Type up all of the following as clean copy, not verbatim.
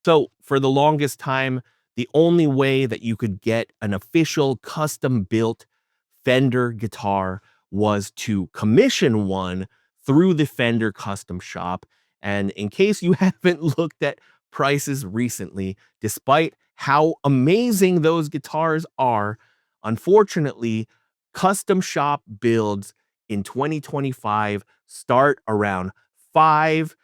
So for the longest time, the only way that you could get an official custom built Fender guitar was to commission one through the Fender custom shop. And in case you haven't looked at prices recently, despite how amazing those guitars are, unfortunately, custom shop builds in 2025 start around five,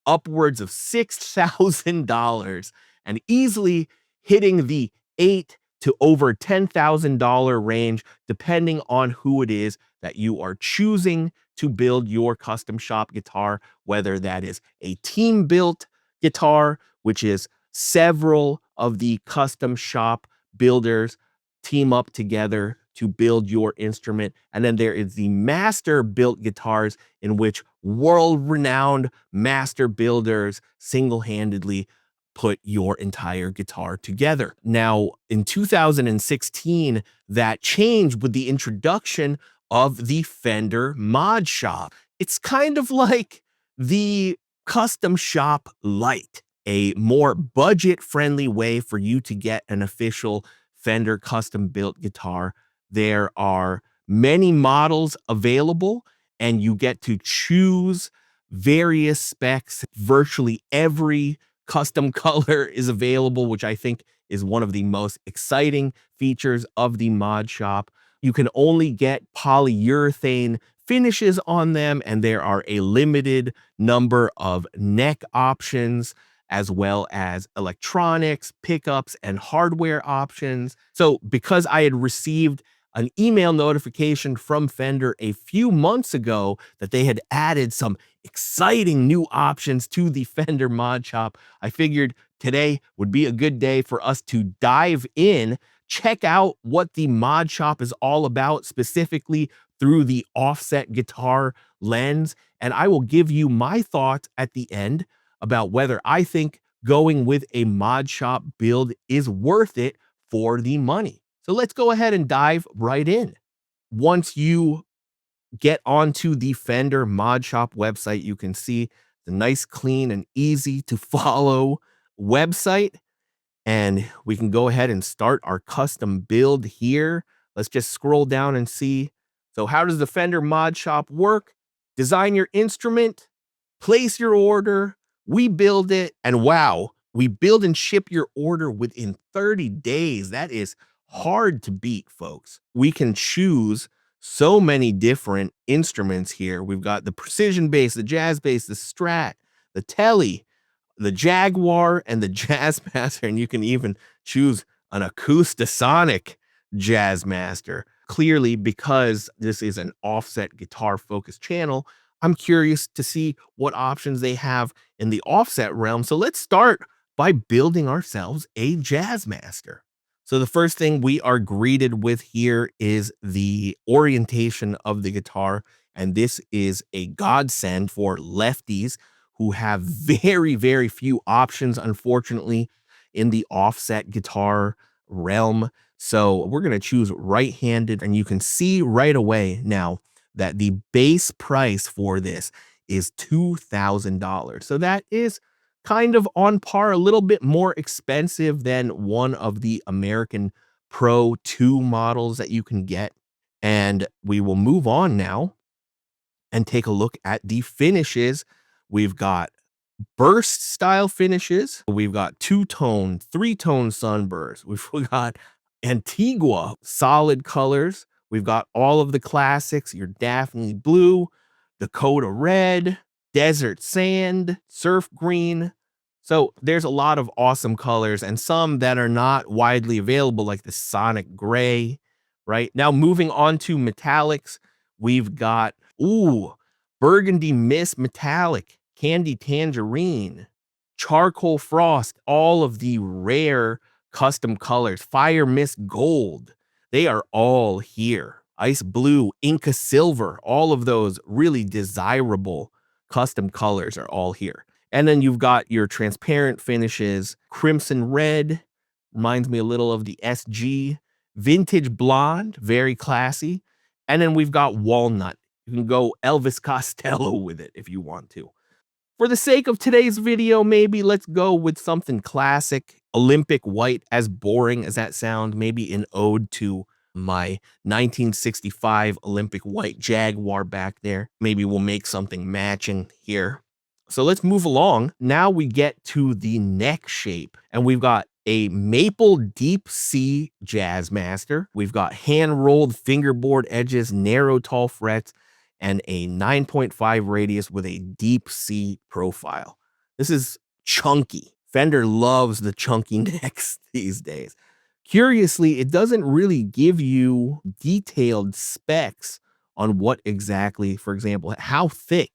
upwards of $6,000 and easily hitting the eight to over $10,000 range, depending on who it is that you are choosing to build your custom shop guitar, whether that is a team built guitar, which is several of the custom shop builders team up together to build your instrument. And then there is the master built guitars, in which world renowned master builders single handedly put your entire guitar together. Now, in 2016, that changed with the introduction of the Fender Mod Shop. It's kind of like the custom shop light, a more budget friendly way for you to get an official Fender custom built guitar. There are many models available, and you get to choose various specs. Virtually every custom color is available, which I think is one of the most exciting features of the mod shop. You can only get polyurethane finishes on them, and there are a limited number of neck options, as well as electronics, pickups, and hardware options. So because I had received an email notification from Fender a few months ago that they had added some exciting new options to the Fender Mod Shop, I figured today would be a good day for us to dive in, check out what the Mod Shop is all about, specifically through the offset guitar lens, and I will give you my thoughts at the end about whether I think going with a Mod Shop build is worth it for the money. So let's go ahead and dive right in. Once you get onto the Fender Mod Shop website, you can see the nice, clean, and easy to follow website. And we can go ahead and start our custom build here. Let's just scroll down and see. So how does the Fender Mod Shop work? Design your instrument, place your order, we build it, and wow, we build and ship your order within 30 days. That is hard to beat, folks. We can choose so many different instruments here. We've got the precision bass, the jazz bass, the Strat, the Tele, the Jaguar, and the Jazzmaster, and you can even choose an acoustasonic Jazzmaster. Clearly, because this is an offset guitar focused channel, I'm curious to see what options they have in the offset realm. So let's start by building ourselves a Jazzmaster. So the first thing we are greeted with here is the orientation of the guitar, and this is a godsend for lefties who have very, very few options, unfortunately, in the offset guitar realm. So we're going to choose right-handed, and you can see right away now that the base price for this is $2,000. So that is kind of on par, a little bit more expensive than one of the American Pro 2 models that you can get. And we will move on now and take a look at the finishes. We've got burst style finishes. We've got two-tone, three-tone sunburst. We've got Antigua solid colors. We've got all of the classics, your Daphne blue, Dakota red, desert sand, surf green. So there's a lot of awesome colors, and some that are not widely available, like the Sonic Gray. Right now, moving on to metallics, we've got burgundy mist metallic, candy tangerine, charcoal frost, all of the rare custom colors, fire mist gold. They are all here. Ice blue, Inca silver, all of those really desirable custom colors are all here. And then you've got your transparent finishes, crimson red, reminds me a little of the SG, vintage blonde, very classy. And then we've got walnut. You can go Elvis Costello with it if you want to. For the sake of today's video, maybe let's go with something classic, Olympic white, as boring as that sounds, maybe an ode to my 1965 Olympic white Jaguar back there. Maybe we'll make something matching here. So let's move along. Now we get to the neck shape, and we've got a maple deep C Jazzmaster. We've got hand rolled fingerboard edges, narrow tall frets, and a 9.5 radius with a deep C profile. This is chunky. Fender loves the chunky necks these days. Curiously, it doesn't really give you detailed specs on what exactly, for example, how thick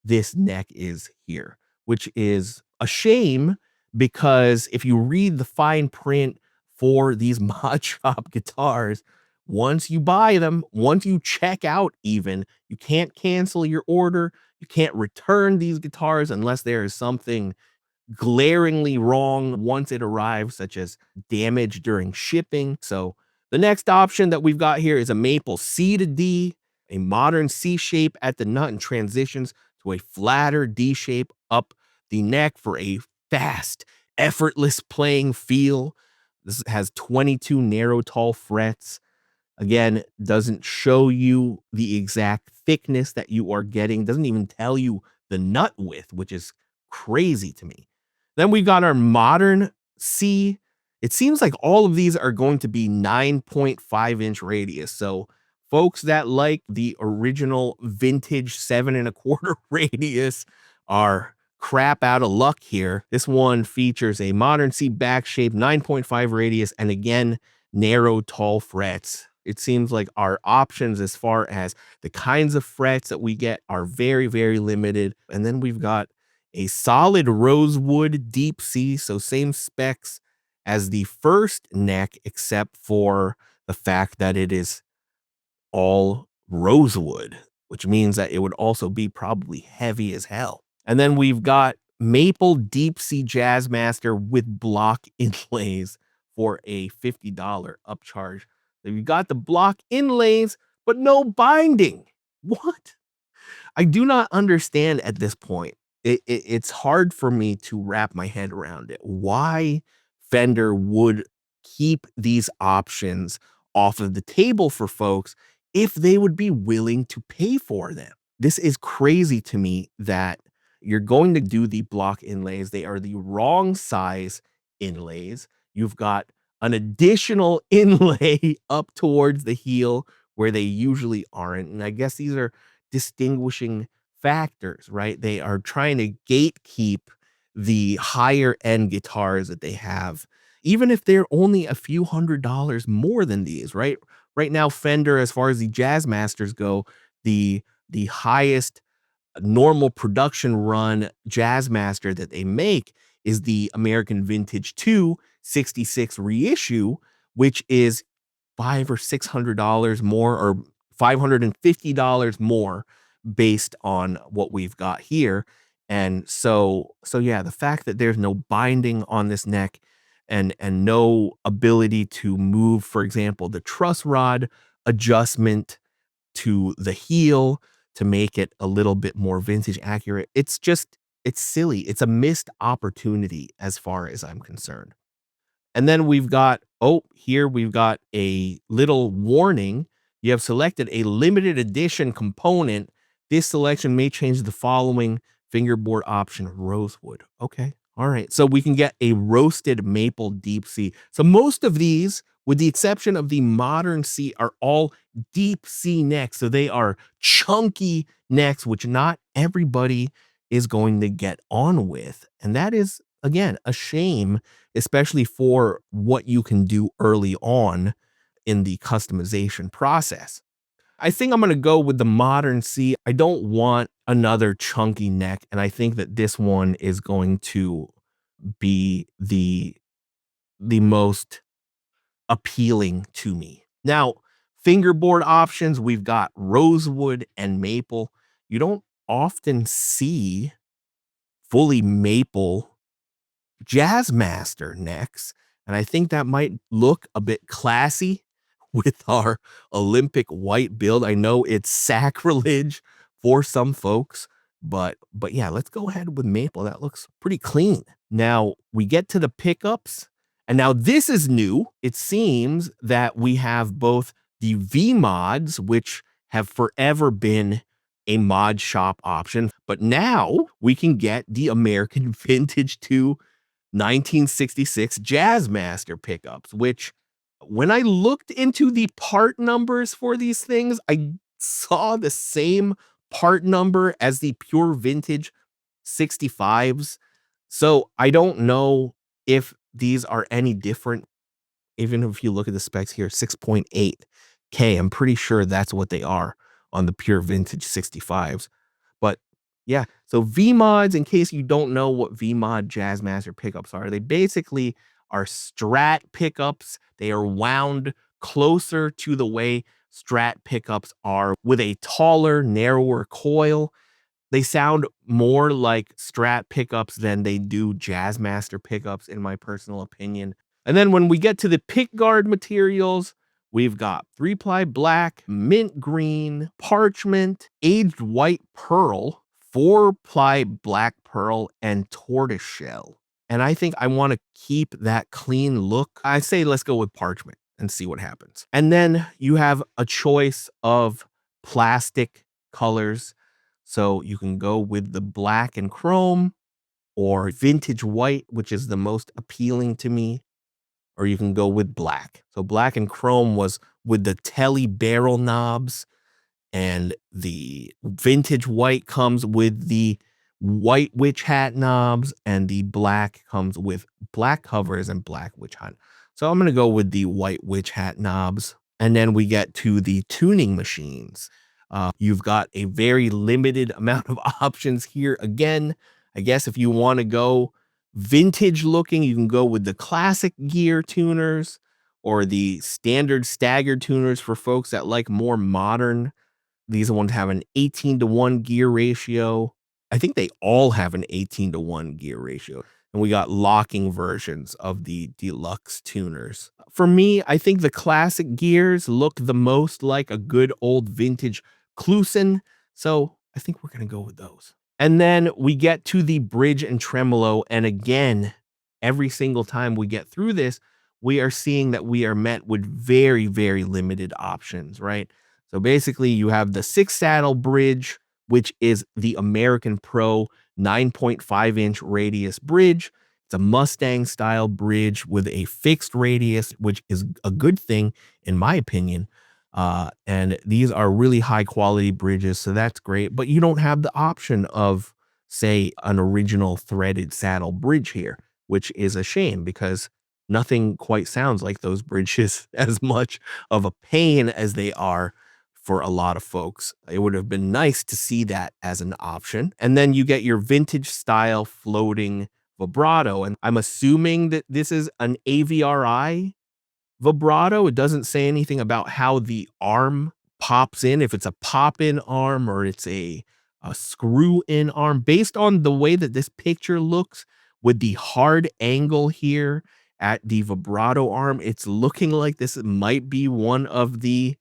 this neck is here, which is a shame because if you read the fine print for these Mod Shop guitars, once you buy them, once you check out even, you can't cancel your order. You can't return these guitars unless there is something glaringly wrong once it arrives, such as damage during shipping. So the next option that we've got here is a maple C to D, a modern C shape at the nut and transitions to a flatter D shape up the neck for a fast, effortless playing feel. This has 22 narrow tall frets. Again, doesn't show you the exact thickness that you are getting, doesn't even tell you the nut width, which is crazy to me. Then we've got our modern C. It seems like all of these are going to be 9.5-inch radius. So folks that like the original vintage 7.25 radius are crap out of luck here. This one features a modern C back shape, 9.5 radius, and again, narrow tall frets. It seems like our options as far as the kinds of frets that we get are very, very limited. And then we've got a solid rosewood deep C, so same specs as the first neck, except for the fact that it is all rosewood, which means that it would also be probably heavy as hell. And then we've got maple deep C Jazzmaster with block inlays for a $50 upcharge. So you got the block inlays, but no binding. What? I do not understand at this point. It's hard for me to wrap my head around it. Why Fender would keep these options off of the table for folks if they would be willing to pay for them. This is crazy to me that you're going to do the block inlays. They are the wrong size inlays. You've got an additional inlay up towards the heel where they usually aren't. And I guess these are distinguishing factors, right? They are trying to gatekeep the higher end guitars that they have, even if they're only a few $100s more than these, right? Right now, Fender, as far as the Jazzmasters go, the highest normal production run Jazzmaster that they make is the American Vintage 2 66 reissue, which is $500 or $600 more, or $550 more based on what we've got here. And so yeah, the fact that there's no binding on this neck and no ability to move, for example, the truss rod adjustment to the heel to make it a little bit more vintage accurate. It's silly. It's a missed opportunity as far as I'm concerned. And then we've got, oh, here we've got a little warning. You have selected a limited edition component. This selection may change the following fingerboard option: rosewood. Okay. All right. So we can get a roasted maple deep C. So most of these, with the exception of the modern C, are all deep C necks. So they are chunky necks, which not everybody is going to get on with. And that is, again, a shame, especially for what you can do early on in the customization process. I think I'm going to go with the modern C. I don't want another chunky neck, and I think that this one is going to be the most appealing to me. Now, fingerboard options, we've got rosewood and maple. You don't often see fully maple Jazzmaster necks, and I think that might look a bit classy with our Olympic white build. I know it's sacrilege for some folks, But yeah, let's go ahead with maple. That looks pretty clean. Now we get to the pickups, and now this is new. It seems that we have both the V mods, which have forever been a mod shop option, but now we can get the American Vintage 2 1966 Jazzmaster pickups, which when I looked into the part numbers for these things, I saw the same part number as the pure vintage 65s. So I don't know if these are any different. Even if you look at the specs here, 6.8K, I'm pretty sure that's what they are on the pure vintage 65s. But yeah, so V mods, in case you don't know what V mod Jazzmaster pickups are, they basically are Strat pickups. They are wound closer to the way Strat pickups are with a taller, narrower coil. They sound more like Strat pickups than they do Jazzmaster pickups, in my personal opinion. And then when we get to the pick guard materials, we've got 3-ply black, mint green, parchment, aged white pearl, 4-ply black pearl, and tortoiseshell. And I think I want to keep that clean look. I say let's go with parchment and see what happens. And then you have a choice of plastic colors. So you can go with the black and chrome or vintage white, which is the most appealing to me, or you can go with black. So black and chrome was with the telly barrel knobs, and the vintage white comes with the white witch hat knobs, and the black comes with black covers and black witch hat. So I'm going to go with the white witch hat knobs. And then we get to the tuning machines. You've got a very limited amount of options here. Again, I guess if you want to go vintage looking, you can go with the classic gear tuners or the standard staggered tuners for folks that like more modern. These ones have an 18-to-1 gear ratio. I think they all have an 18-to-1 gear ratio. And we got locking versions of the deluxe tuners. For me, I think the classic gears look the most like a good old vintage Kluson. So I think we're going to go with those. And then we get to the bridge and tremolo. And again, every single time we get through this, we are seeing that we are met with very, very limited options, right? So basically, you have the 6-saddle bridge, which is the American Pro 9.5-inch radius bridge. It's a Mustang style bridge with a fixed radius, which is a good thing, in my opinion. And these are really high quality bridges, so that's great. But you don't have the option of, say, an original threaded saddle bridge here, which is a shame because nothing quite sounds like those bridges as much of a pain as they are for a lot of folks. It would have been nice to see that as an option. And then you get your vintage style floating vibrato. And I'm assuming that this is an AVRI vibrato. It doesn't say anything about how the arm pops in, if it's a pop-in arm or it's a screw-in arm. Based on the way that this picture looks with the hard angle here at the vibrato arm, it's looking like this might be one of the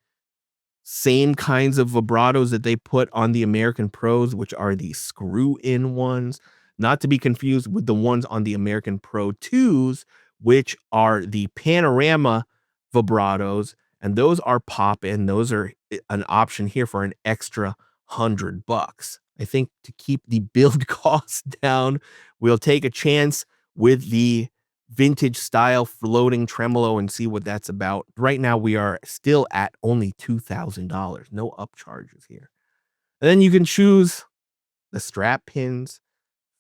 same kinds of vibratos that they put on the American Pros, which are the screw-in ones, not to be confused with the ones on the American Pro 2s, which are the panorama vibratos, and those are pop-in. Those are an option here for an extra $100. I think to keep the build costs down, we'll take a chance with the vintage style floating tremolo and see what that's about. Right now, we are still at only $2,000. No upcharges here. And then you can choose the strap pins,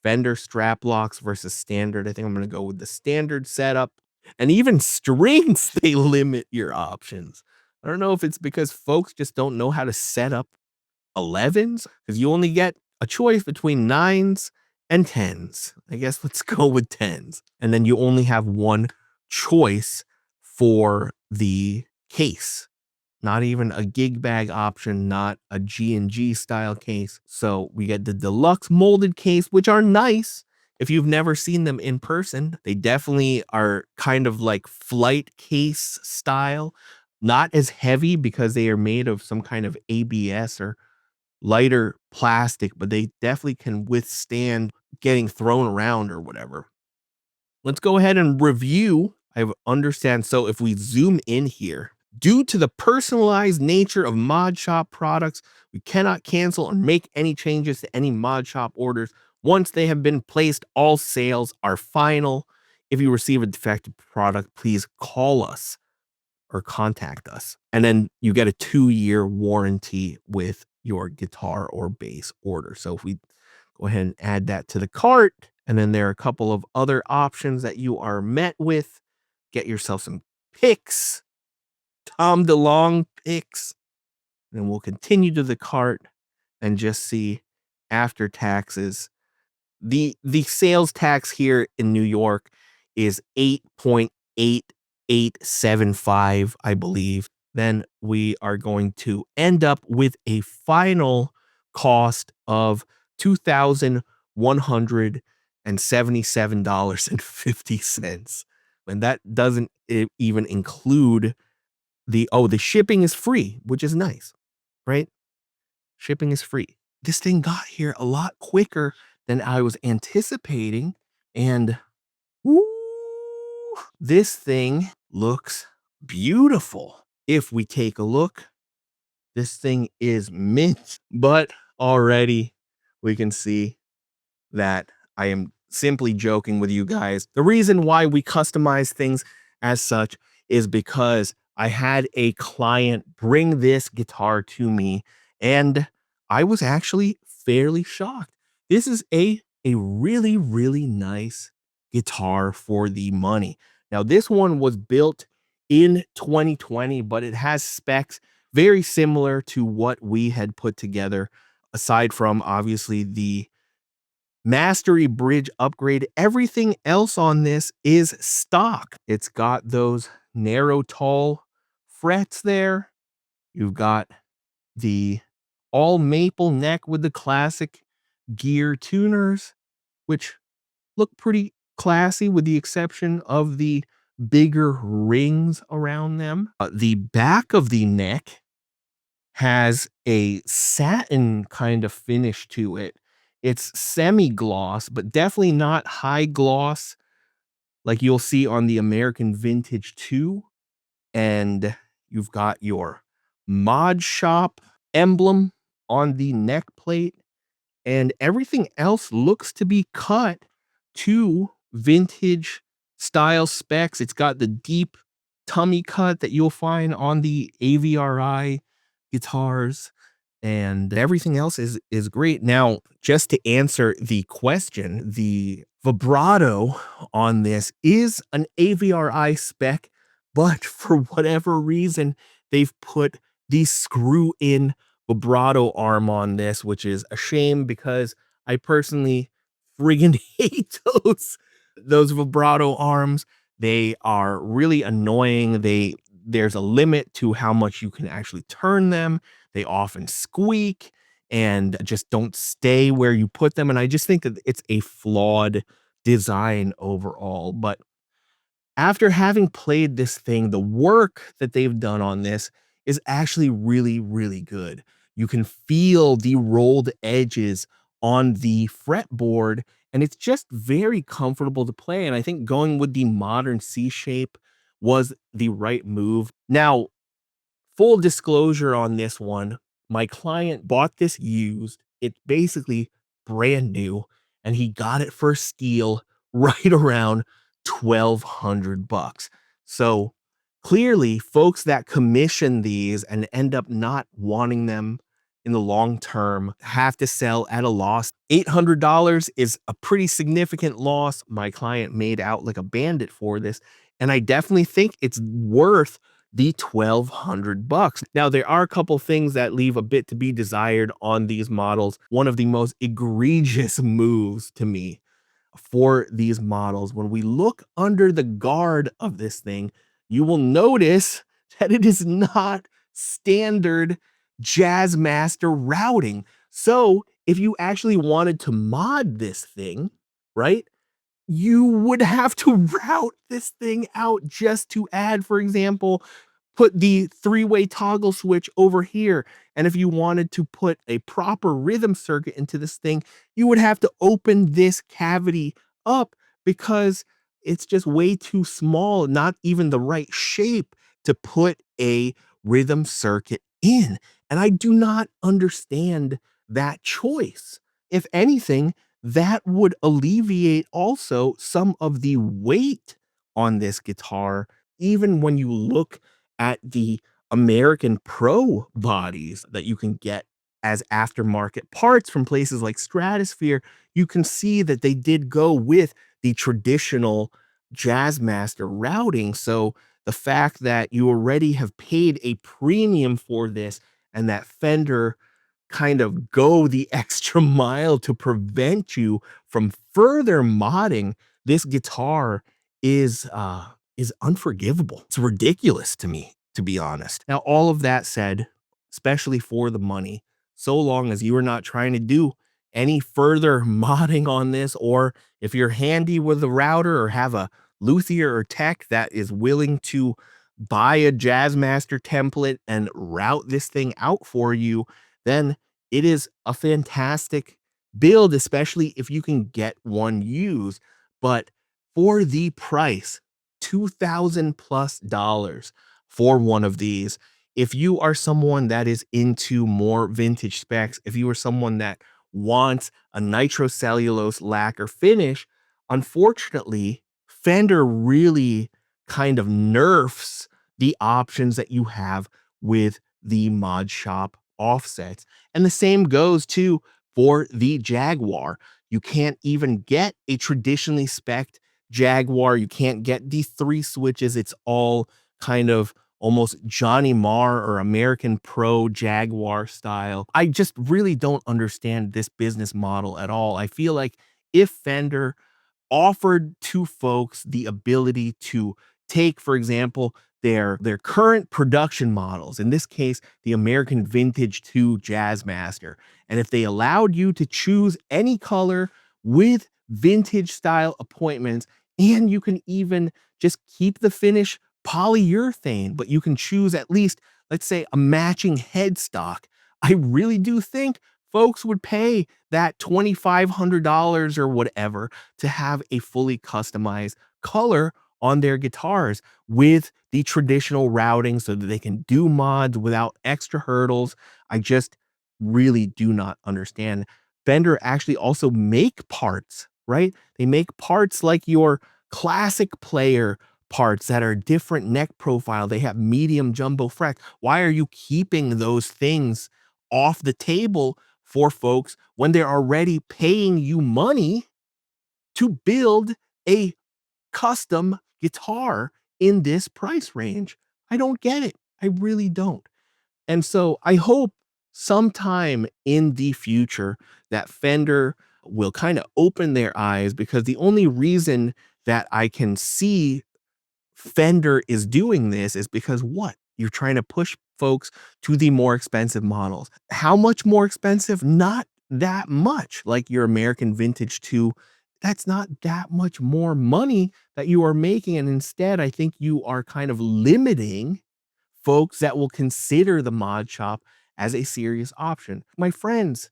Fender strap locks versus standard. I think I'm going to go with the standard setup. And even strings, they limit your options. I don't know if it's because folks just don't know how to set up 11s, because you only get a choice between 9s and 10s. I guess let's go with 10s. And then you only have one choice for the case. Not even a gig bag option, not a G&G style case. So we get the deluxe molded case, which are nice. If you've never seen them in person, they definitely are kind of like flight case style. Not as heavy because they are made of some kind of ABS or lighter plastic, but they definitely can withstand getting thrown around or whatever. Let's go ahead and review. I understand. So if we zoom in here, due to the personalized nature of Mod Shop products, we cannot cancel or make any changes to any Mod Shop orders. Once they have been placed, all sales are final. If you receive a defective product, please call us or contact us. And then you get a 2-year warranty with your guitar or bass order. So if we go ahead and add that to the cart, and then there are a couple of other options that you are met with. Get yourself some picks, Tom DeLonge picks, and we'll continue to the cart and just see after taxes. The sales tax here in New York is 8.8875, I believe. Then we are going to end up with a final cost of $2,177.50. And that doesn't even include the shipping is free, which is nice, right? Shipping is free. This thing got here a lot quicker than I was anticipating. And woo, this thing looks beautiful. If we take a look, this thing is mint, but already we can see that I am simply joking with you guys. The reason why we customize things as such is because I had a client bring this guitar to me and I was actually fairly shocked. This is a really, really nice guitar for the money. Now, this one was built in 2020, but it has specs very similar to what we had put together, aside from obviously the Mastery Bridge upgrade. Everything else on this is stock. It's got those narrow, tall frets there. You've got the all maple neck with the classic gear tuners, which look pretty classy with the exception of the bigger rings around them. The back of the neck has a satin kind of finish to it. It's semi-gloss, but definitely not high gloss like you'll see on the American Vintage 2. And you've got your Mod Shop emblem on the neck plate, and everything else looks to be cut to vintage style specs. It's got the deep tummy cut that you'll find on the AVRI guitars, and everything else is great. Now, just to answer the question, the vibrato on this is an AVRI spec, but for whatever reason, they've put the screw-in vibrato arm on this, which is a shame because I personally friggin' hate those vibrato arms. They are really annoying. There's a limit to how much you can actually turn them. They often squeak and just don't stay where you put them. And I just think that it's a flawed design overall. But after having played this thing, the work that they've done on this is actually really, really good. You can feel the rolled edges on the fretboard, and it's just very comfortable to play. And I think going with the modern C shape was the right move. Now, full disclosure on this one, my client bought this used. It's basically brand new, and he got it for steal right around 1,200 bucks. So clearly, folks that commission these and end up not wanting them in the long term have to sell at a loss. $800 is a pretty significant loss. My client made out like a bandit for this, and I definitely think it's worth the 1,200 bucks. Now, there are a couple things that leave a bit to be desired on these models. One of the most egregious moves to me for these models, when we look under the guard of this thing, you will notice that it is not standard Jazzmaster routing. So if you actually wanted to mod this thing, right, you would have to route this thing out just to add, for example, put the three-way toggle switch over here. And if you wanted to put a proper rhythm circuit into this thing, you would have to open this cavity up because it's just way too small, not even the right shape to put a rhythm circuit in. And I do not understand that choice. If anything, that would alleviate also some of the weight on this guitar, even when you look at the American Pro bodies that you can get as aftermarket parts from places like Stratosphere, you can see that they did go with the traditional Jazzmaster routing. So the fact that you already have paid a premium for this and that Fender kind of go the extra mile to prevent you from further modding this guitar is unforgivable. It's ridiculous to me, to be honest. Now, all of that said, especially for the money, so long as you are not trying to do any further modding on this, or if you're handy with a router or have a luthier or tech that is willing to buy a Jazzmaster template and route this thing out for you, then it is a fantastic build, especially if you can get one used. But for the price, $2,000 plus for one of these, if you are someone that is into more vintage specs, if you are someone that wants a nitrocellulose lacquer finish, unfortunately, Fender really kind of nerfs the options that you have with the Mod Shop offsets. And the same goes too for the Jaguar. You can't even get a traditionally spec'd Jaguar. You can't get these three switches. It's all kind of almost Johnny Marr or American Pro Jaguar style. I just really don't understand this business model at all. I feel like if Fender offered to folks the ability to take, for example, their current production models, in this case, the American Vintage 2 Jazzmaster, and if they allowed you to choose any color with vintage style appointments, and you can even just keep the finish polyurethane, but you can choose at least, let's say, a matching headstock, I really do think folks would pay that $2,500 or whatever to have a fully customized color on their guitars with the traditional routing so that they can do mods without extra hurdles. I just really do not understand. Fender actually also make parts, right? They make parts like your classic player parts that are different neck profile. They have medium jumbo frets. Why are you keeping those things off the table for folks when they're already paying you money to build a custom guitar in this price range? I don't get it. I really don't. And so I hope sometime in the future that Fender will kind of open their eyes, because the only reason that I can see Fender is doing this is because what? You're trying to push folks to the more expensive models. How much more expensive? Not that much. Like your American Vintage 2, that's not that much more money that you are making. And instead, I think you are kind of limiting folks that will consider the mod shop as a serious option. My friends,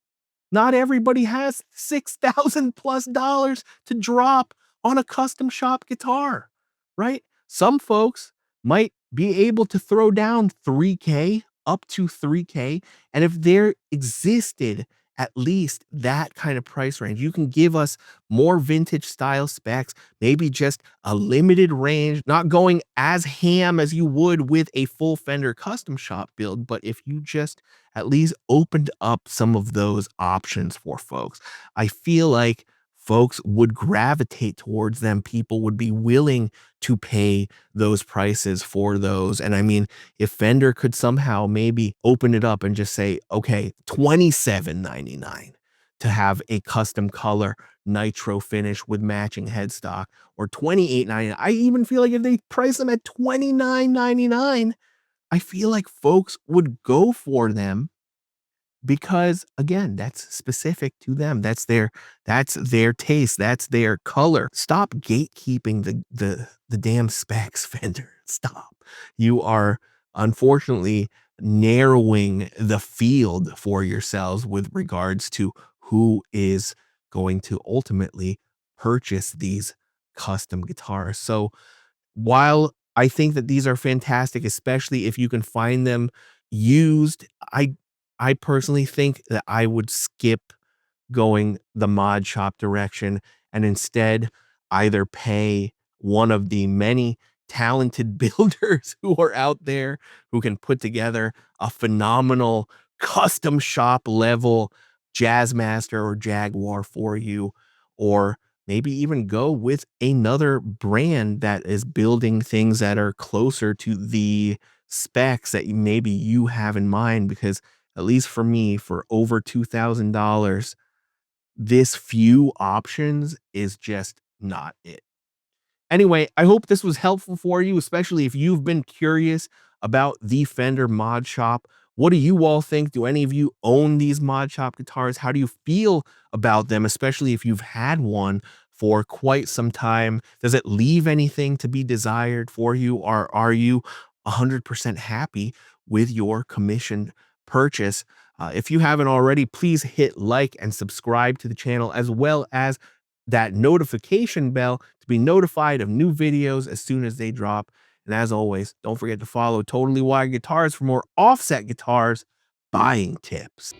not everybody has $6,000 plus to drop on a custom shop guitar, right? Some folks might be able to throw down 3K, up to 3K. And if there existed at least that kind of price range, you can give us more vintage style specs, maybe just a limited range, not going as ham as you would with a full Fender custom shop build. But if you just at least opened up some of those options for folks, I feel like folks would gravitate towards them. People would be willing to pay those prices for those. And I mean, if Fender could somehow maybe open it up and just say, okay, $27.99 to have a custom color nitro finish with matching headstock, or $28.99. I even feel like if they price them at $29.99, I feel like folks would go for them, because again, that's specific to them. That's their taste, that's their color. Stop gatekeeping the damn specs, Fender. Stop. You are unfortunately narrowing the field for yourselves with regards to who is going to ultimately purchase these custom guitars. So while I think that these are fantastic, especially if you can find them used, I personally think that I would skip going the mod shop direction and instead either pay one of the many talented builders who are out there who can put together a phenomenal custom shop level Jazzmaster or Jaguar for you, or maybe even go with another brand that is building things that are closer to the specs that maybe you have in mind. Because at least for me, for over $2,000, this few options is just not it. Anyway, I hope this was helpful for you, especially if you've been curious about the Fender Mod Shop. What do you all think? Do any of you own these Mod Shop guitars? How do you feel about them, especially if you've had one for quite some time? Does it leave anything to be desired for you, or are you 100% happy with your commissioned purchase? If you haven't already, please hit like and subscribe to the channel, as well as that notification bell to be notified of new videos as soon as they drop. And as always, don't forget to follow Totally Wired Guitars for more offset guitars buying tips.